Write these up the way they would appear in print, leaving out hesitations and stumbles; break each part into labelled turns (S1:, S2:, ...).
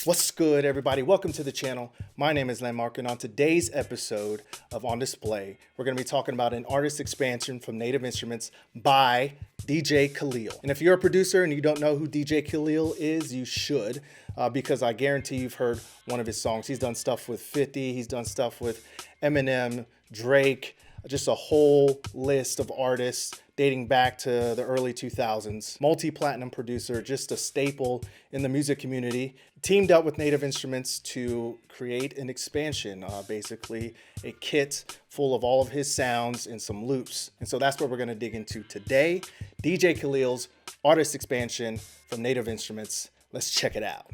S1: What's good, everybody? Welcome to the channel. My name is Landmark, and on today's episode of On Display, we're going to be talking about an artist expansion from Native Instruments by DJ Khalil. And if you're a producer and you don't know who DJ Khalil is, you should, because I guarantee you've heard one of his songs. He's done stuff with 50, he's done stuff with Eminem, Drake, just a whole list of artists dating back to the early 2000s. Multi-platinum producer, just a staple in the music community. Teamed up with Native Instruments to create an expansion, basically a kit full of all of his sounds and some loops. And so that's what we're gonna dig into today. DJ Khalil's artist expansion from Native Instruments. Let's check it out.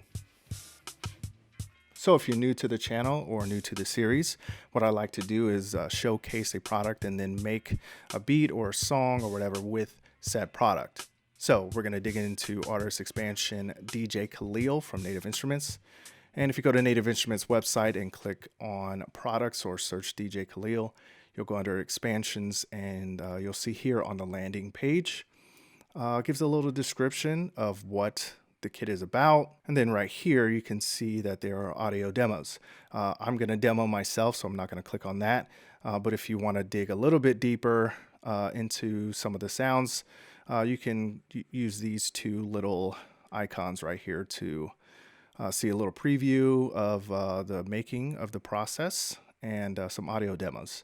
S1: So if you're new to the channel or new to the series, what I like to do is showcase a product and then make a beat or a song or whatever with said product. So we're going to dig into artist expansion DJ Khalil from Native Instruments. And if you go to Native Instruments website and click on products or search DJ Khalil, you'll go under expansions and you'll see here on the landing page, it gives a little description of what the kit is about. And then right here, you can see that there are audio demos. I'm going to demo myself, so I'm not going to click on that. But if you want to dig a little bit deeper into some of the sounds, you can use these two little icons right here to see a little preview of the making of the process and some audio demos.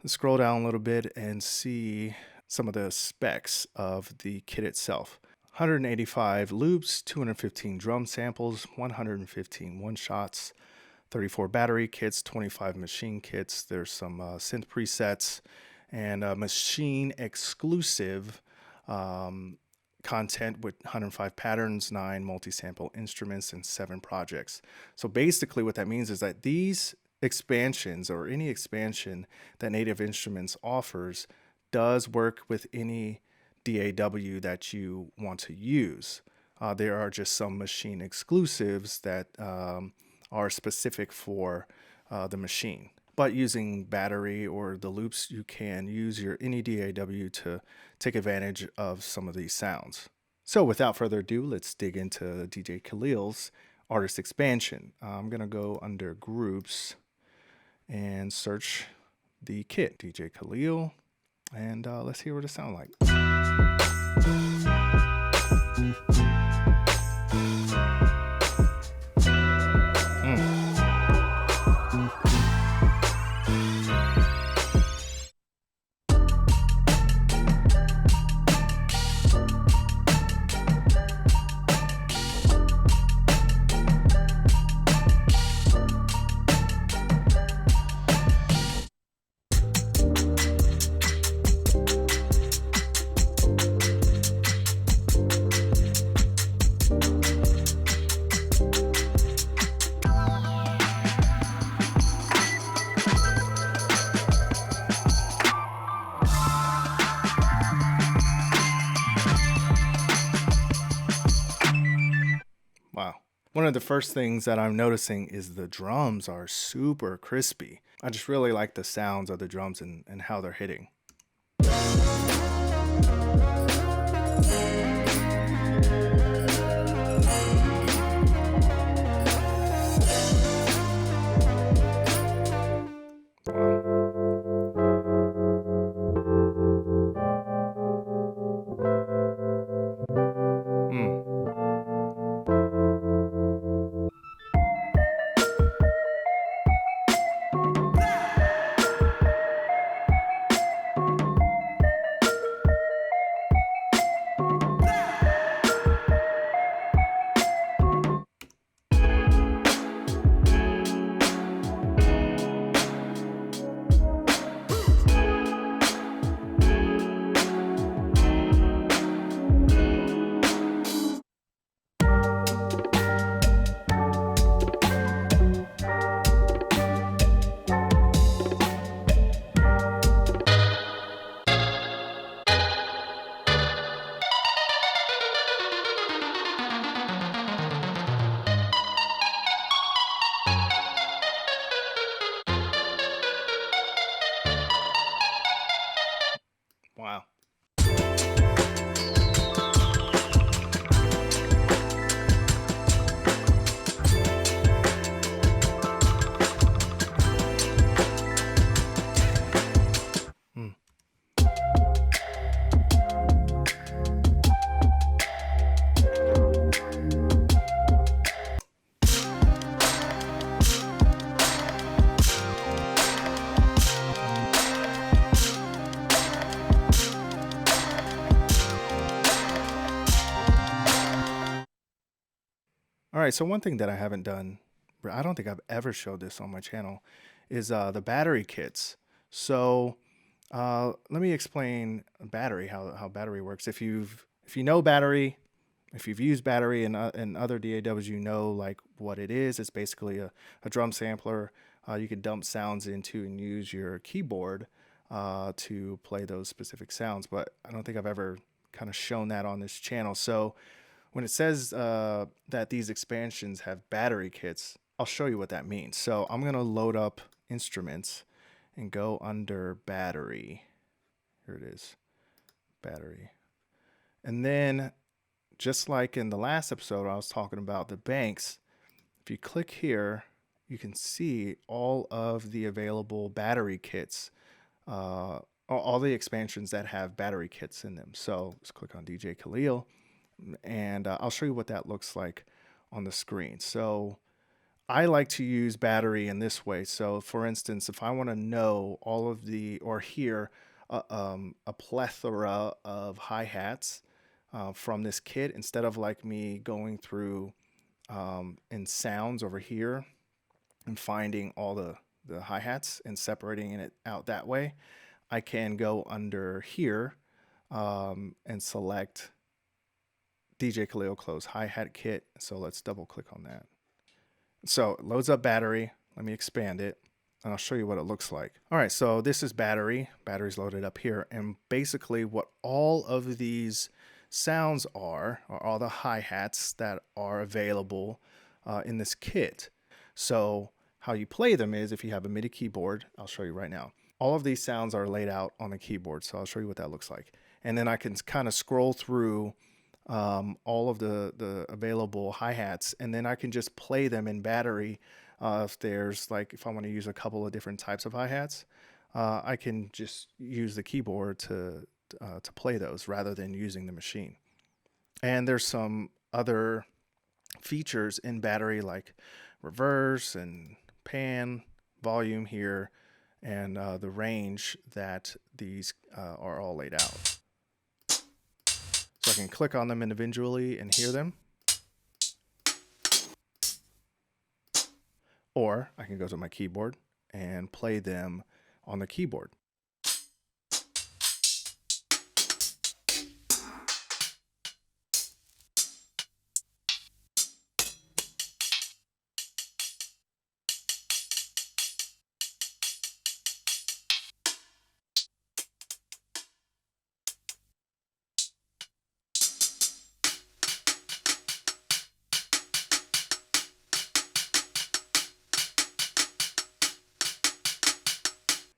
S1: Let's scroll down a little bit and see some of the specs of the kit itself. 185 loops, 215 drum samples, 115 one-shots, 34 battery kits, 25 machine kits. There's some synth presets and machine exclusive content with 105 patterns, 9 multi-sample instruments, and 7 projects. So basically what that means is that these expansions, or any expansion that Native Instruments offers, does work with any DAW that you want to use. There are just some machine exclusives that are specific for the machine. But using battery or the loops, you can use your any DAW to take advantage of some of these sounds. So without further ado, let's dig into DJ Khalil's artist expansion. I'm gonna go under groups and search the kit, DJ Khalil, and let's hear what it sounds like. Wow. One of the first things that I'm noticing is the drums are super crispy. I just really like the sounds of the drums and how they're hitting. right, so one thing that I haven't done, I don't think I've ever showed this on my channel, is the battery kits. So let me explain battery, how battery works. If you know battery, if you've used battery in other DAWs, you know like what it is. It's basically a drum sampler. You can dump sounds into and use your keyboard to play those specific sounds. But I don't think I've ever kind of shown that on this channel. So when it says that these expansions have battery kits, I'll show you what that means. So I'm going to load up instruments and go under battery. Here it is, battery. And then just like in the last episode, I was talking about the banks. If you click here, you can see all of the available battery kits, all the expansions that have battery kits in them. So let's click on DJ Khalil, and I'll show you what that looks like on the screen. So I like to use battery in this way. So for instance, if I want to know all of the, or hear a plethora of hi-hats from this kit, instead of like me going through in sounds over here and finding all the hi-hats and separating it out that way, I can go under here and select DJ Khalil close hi-hat kit. So let's double click on that. So it loads up battery. Let me expand it and I'll show you what it looks like. All right, so this is battery. Battery's loaded up here. And basically what all of these sounds are all the hi-hats that are available in this kit. So how you play them is if you have a MIDI keyboard, I'll show you right now. All of these sounds are laid out on the keyboard. So I'll show you what that looks like. And then I can kind of scroll through all of the available hi-hats, and then I can just play them in battery. If there's like, if I want to use a couple of different types of hi-hats, I can just use the keyboard to play those rather than using the machine. And there's some other features in battery like reverse and pan, volume here, and the range that these are all laid out. So I can click on them individually and hear them. Or I can go to my keyboard and play them on the keyboard.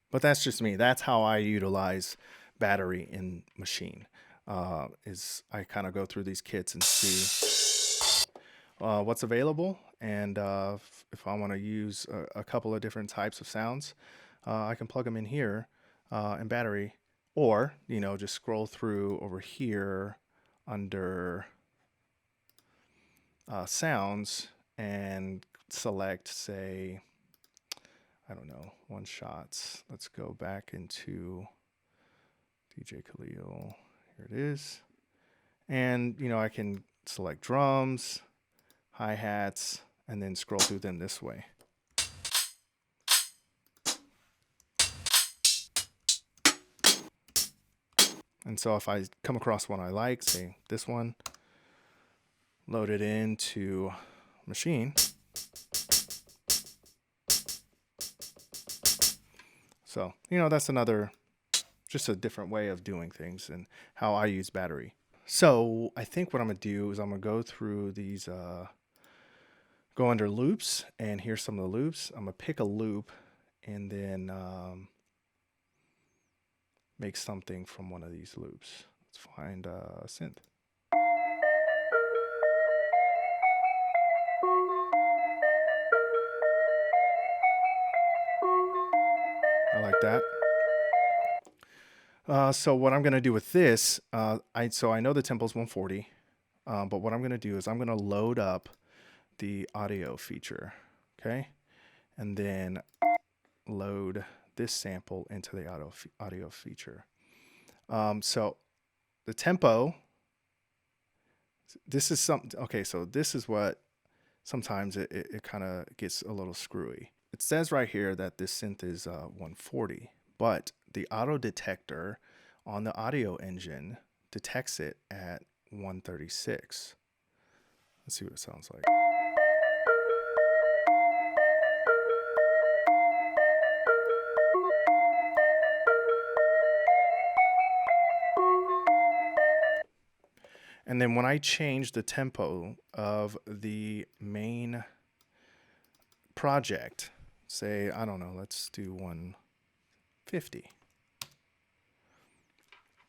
S1: But that's just me. That's how I utilize battery in Machine. Is I kind of go through these kits and see what's available, and if I want to use a couple of different types of sounds, I can plug them in here in battery, or just scroll through over here under sounds and select, say, I don't know, one shots. Let's go back into DJ Khalil. Here it is. And, I can select drums, hi-hats, and then scroll through them this way. And so if I come across one I like, say this one, load it into Machine. So, that's just a different way of doing things and how I use battery. So I think what I'm going to do is I'm going to go through these, go under loops, and here's some of the loops. I'm going to pick a loop and then make something from one of these loops. Let's find a synth. I like that. So what I'm going to do with this, so I know the tempo is 140, but what I'm going to do is I'm going to load up the audio feature, okay? And then load this sample into the audio feature. So the tempo, this is something, okay, so this is what sometimes it kind of gets a little screwy. It says right here that this synth is 140, but the auto detector on the audio engine detects it at 136. Let's see what it sounds like. And then when I change the tempo of the main project, say, I don't know, let's do 150.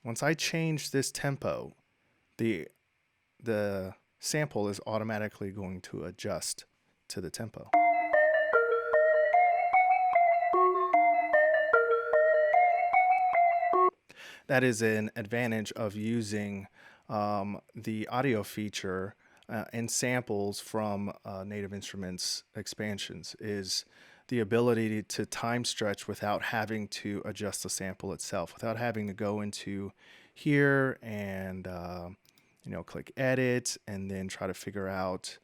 S1: Once I change this tempo, the sample is automatically going to adjust to the tempo. That is an advantage of using the audio feature and samples from Native Instruments expansions, is the ability to time stretch without having to adjust the sample itself, without having to go into here and click edit and then try to figure out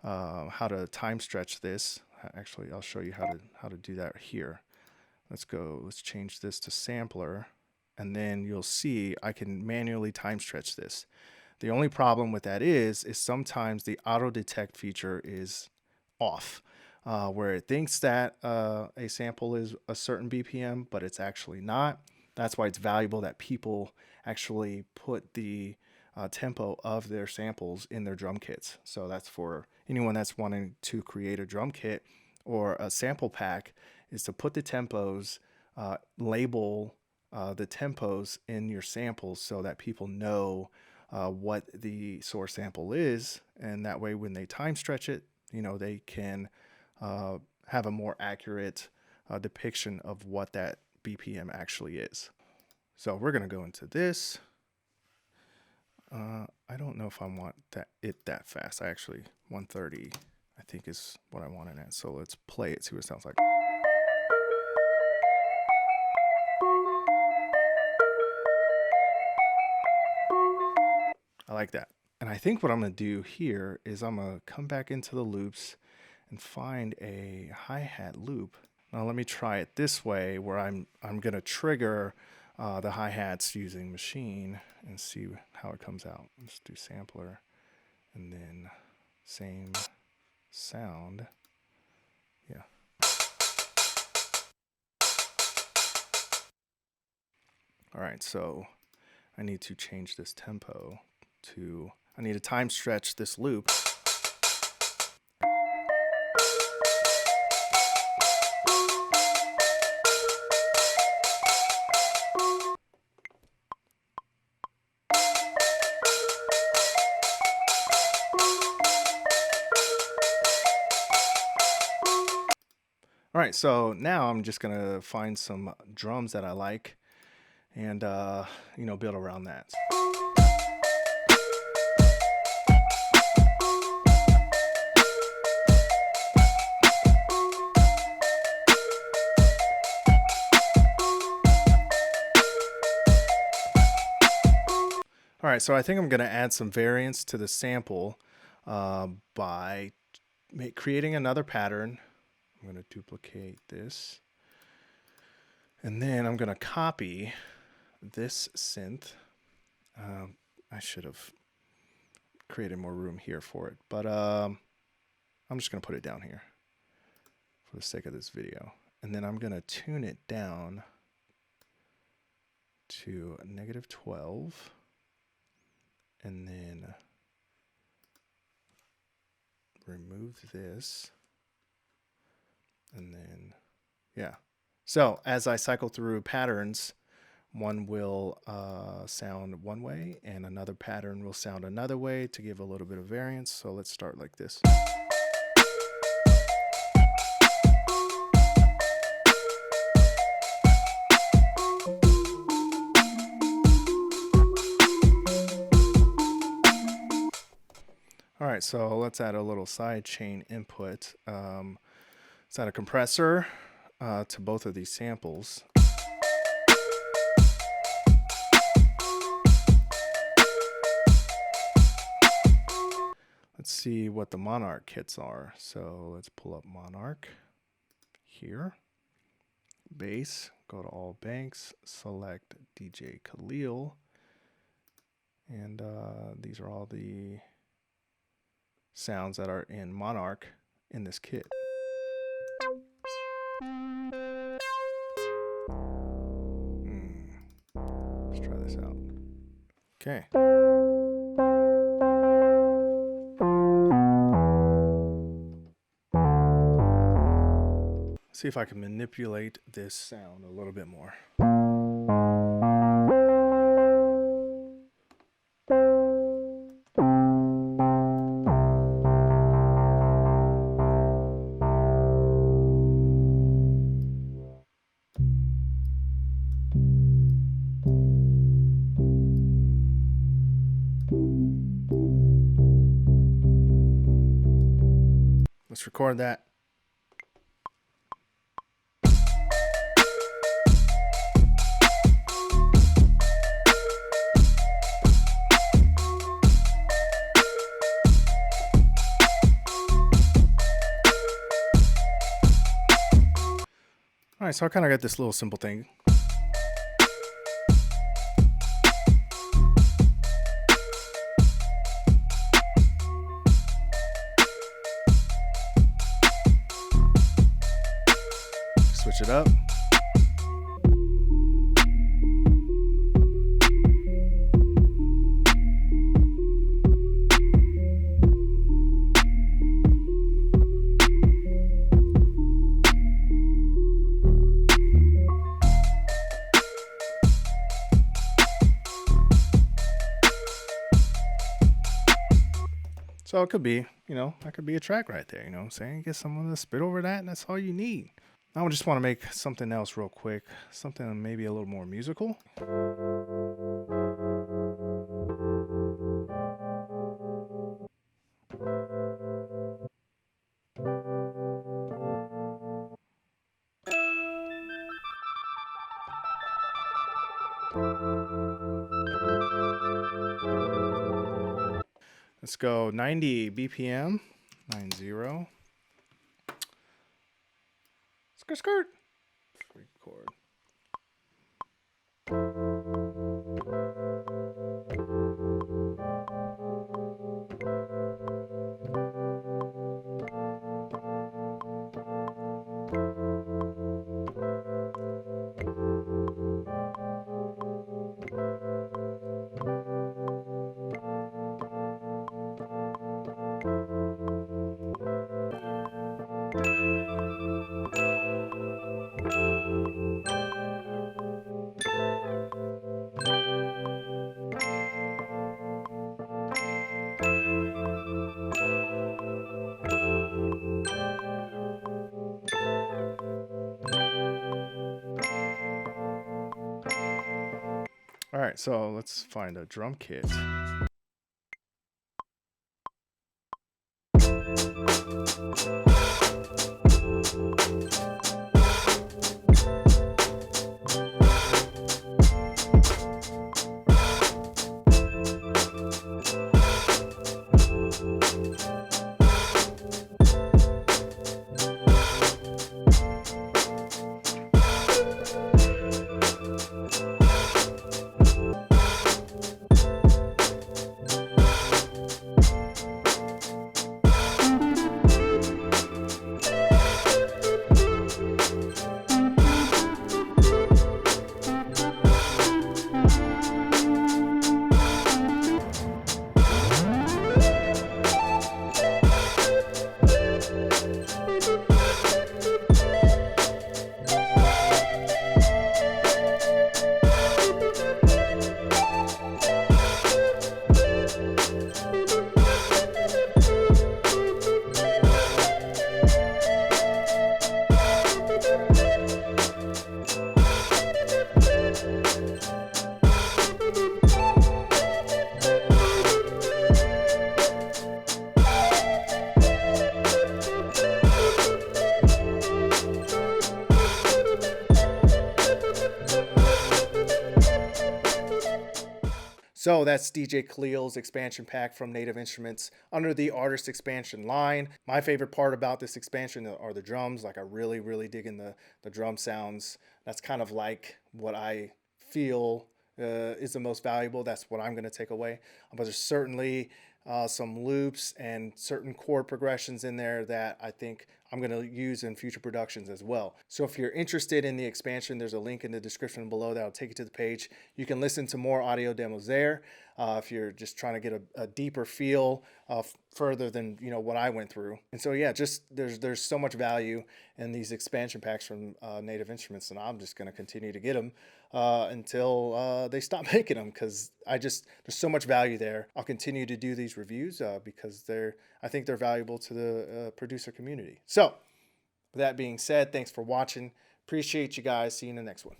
S1: how to time stretch this. Actually, I'll show you how to do that here. Let's change this to sampler, and then you'll see I can manually time stretch this. The only problem with that is sometimes the auto detect feature is off, where it thinks that a sample is a certain BPM, but it's actually not. That's why it's valuable that people actually put the tempo of their samples in their drum kits. So that's for anyone that's wanting to create a drum kit or a sample pack, is to put the tempos, label the tempos in your samples so that people know what the source sample is, and that way when they time stretch it, they can have a more accurate depiction of what that BPM actually is. So we're going to go into this. I don't know if I want that fast. 130 I think is what I want it at. So let's play it, see what it sounds like. I like that. And I think what I'm going to do here is I'm going to come back into the loops and find a hi-hat loop. Now let me try it this way, where I'm going to trigger the hi-hats using machine and see how it comes out. Let's do sampler and then same sound. Yeah. All right, so I need to change this tempo to, I need to time stretch this loop. All right, so now I'm just gonna find some drums that I like and build around that. All right, so I think I'm gonna add some variance to the sample by creating another pattern. I'm going to duplicate this, and then I'm going to copy this synth. I should have created more room here for it, but I'm just going to put it down here for the sake of this video. And then I'm going to tune it down to -12, and then remove this. And then, yeah. So as I cycle through patterns, one will sound one way and another pattern will sound another way to give a little bit of variance. So let's start like this. All right, so let's add a little side chain input. Let's add a compressor to both of these samples. Let's see what the Monarch kits are. So let's pull up Monarch here. Bass, go to all banks, select DJ Khalil. And these are all the sounds that are in Monarch in this kit. Let's try this out. Okay. See if I can manipulate this sound a little bit more. Let's record that. All right, so I kind of got this little simple thing. Switch it up. So it could be, that could be a track right there, what I'm saying? Get someone to spit over that, and that's all you need. Now I just want to make something else real quick, something maybe a little more musical. Let's go 90 BPM, 90. Skirt. Record. All right, so let's find a drum kit. So that's DJ Khalil's expansion pack from Native Instruments under the Artist Expansion line. My favorite part about this expansion are the drums. Like I really dig in the drum sounds. That's kind of like what I feel is the most valuable. That's what I'm going to take away. But there's certainly some loops and certain chord progressions in there that I think I'm going to use in future productions as well. So if you're interested in the expansion, there's a link in the description below that'll take you to the page. You can listen to more audio demos there. If you're just trying to get a deeper feel further than what I went through. And so yeah, just there's so much value in these expansion packs from Native Instruments, and I'm just going to continue to get them until they stop making them, because there's so much value there. I'll continue to do these reviews because I think they're valuable to the producer community. So with that being said, thanks for watching. Appreciate you guys. See you in the next one.